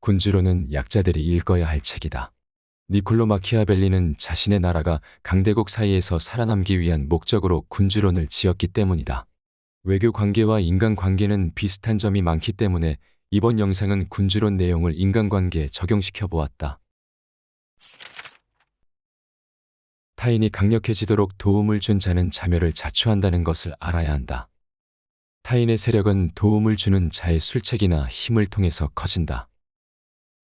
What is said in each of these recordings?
군주론은 약자들이 읽어야 할 책이다. 니콜로 마키아벨리는 자신의 나라가 강대국 사이에서 살아남기 위한 목적으로 군주론을 지었기 때문이다. 외교 관계와 인간관계는 비슷한 점이 많기 때문에 이번 영상은 군주론 내용을 인간관계에 적용시켜 보았다. 타인이 강력해지도록 도움을 준 자는 자멸을 자초한다는 것을 알아야 한다. 타인의 세력은 도움을 주는 자의 술책이나 힘을 통해서 커진다.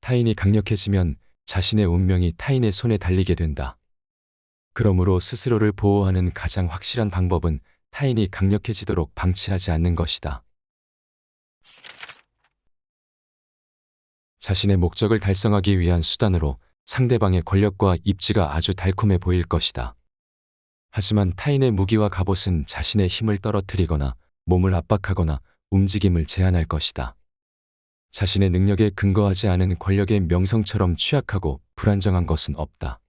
타인이 강력해지면 자신의 운명이 타인의 손에 달리게 된다. 그러므로 스스로를 보호하는 가장 확실한 방법은 타인이 강력해지도록 방치하지 않는 것이다. 자신의 목적을 달성하기 위한 수단으로 상대방의 권력과 입지가 아주 달콤해 보일 것이다. 하지만 타인의 무기와 갑옷은 자신의 힘을 떨어뜨리거나 몸을 압박하거나 움직임을 제한할 것이다. 자신의 능력에 근거하지 않은 권력의 명성처럼 취약하고 불안정한 것은 없다.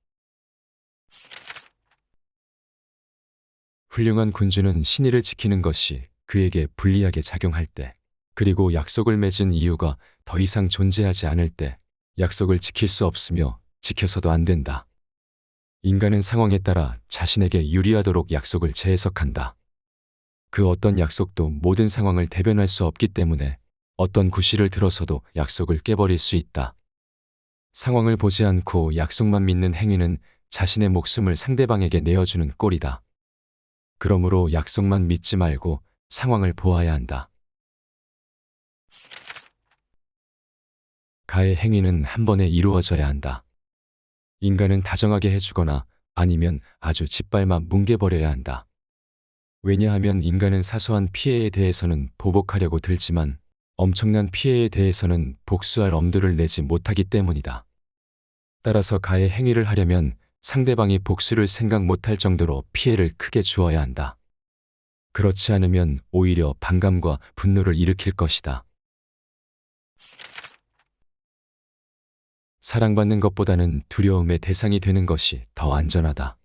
훌륭한 군주는 신의를 지키는 것이 그에게 불리하게 작용할 때, 그리고 약속을 맺은 이유가 더 이상 존재하지 않을 때 약속을 지킬 수 없으며 지켜서도 안 된다. 인간은 상황에 따라 자신에게 유리하도록 약속을 재해석한다. 그 어떤 약속도 모든 상황을 대변할 수 없기 때문에 어떤 구실을 들어서도 약속을 깨버릴 수 있다. 상황을 보지 않고 약속만 믿는 행위는 자신의 목숨을 상대방에게 내어주는 꼴이다. 그러므로 약속만 믿지 말고 상황을 보아야 한다. 가의 행위는 한 번에 이루어져야 한다. 인간은 다정하게 해주거나 아니면 아주 짓밟아 뭉개버려야 한다. 왜냐하면 인간은 사소한 피해에 대해서는 보복하려고 들지만 엄청난 피해에 대해서는 복수할 엄두를 내지 못하기 때문이다. 따라서 가의 행위를 하려면 상대방이 복수를 생각 못할 정도로 피해를 크게 주어야 한다. 그렇지 않으면 오히려 반감과 분노를 일으킬 것이다. 사랑받는 것보다는 두려움의 대상이 되는 것이 더 안전하다.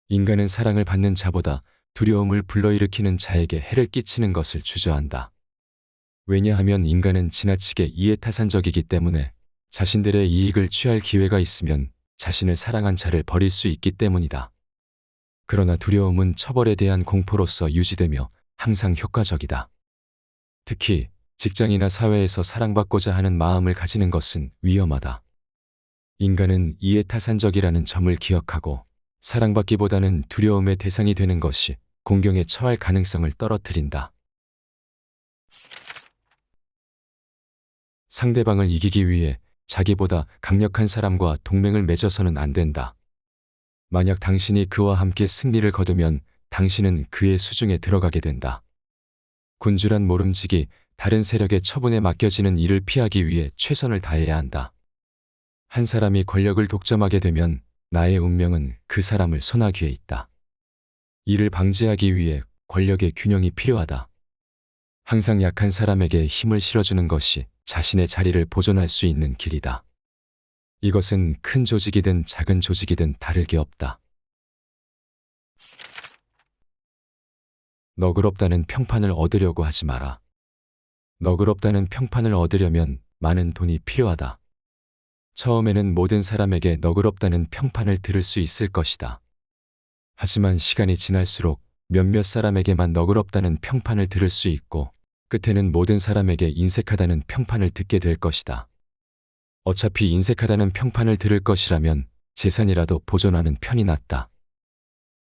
인간은 사랑을 받는 자보다 두려움을 불러일으키는 자에게 해를 끼치는 것을 주저한다. 왜냐하면 인간은 지나치게 이해타산적이기 때문에 자신들의 이익을 취할 기회가 있으면 자신을 사랑한 자를 버릴 수 있기 때문이다. 그러나 두려움은 처벌에 대한 공포로서 유지되며 항상 효과적이다. 특히 직장이나 사회에서 사랑받고자 하는 마음을 가지는 것은 위험하다. 인간은 이해타산적이라는 점을 기억하고 사랑받기보다는 두려움의 대상이 되는 것이 공경에 처할 가능성을 떨어뜨린다. 상대방을 이기기 위해 자기보다 강력한 사람과 동맹을 맺어서는 안 된다. 만약 당신이 그와 함께 승리를 거두면 당신은 그의 수중에 들어가게 된다. 군주란 모름지기 다른 세력의 처분에 맡겨지는 일을 피하기 위해 최선을 다해야 한다. 한 사람이 권력을 독점하게 되면 나의 운명은 그 사람을 손아귀에 있다. 이를 방지하기 위해 권력의 균형이 필요하다. 항상 약한 사람에게 힘을 실어주는 것이 자신의 자리를 보존할 수 있는 길이다. 이것은 큰 조직이든 작은 조직이든 다를 게 없다. 너그럽다는 평판을 얻으려고 하지 마라. 너그럽다는 평판을 얻으려면 많은 돈이 필요하다. 처음에는 모든 사람에게 너그럽다는 평판을 들을 수 있을 것이다. 하지만 시간이 지날수록 몇몇 사람에게만 너그럽다는 평판을 들을 수 있고 끝에는 모든 사람에게 인색하다는 평판을 듣게 될 것이다. 어차피 인색하다는 평판을 들을 것이라면 재산이라도 보존하는 편이 낫다.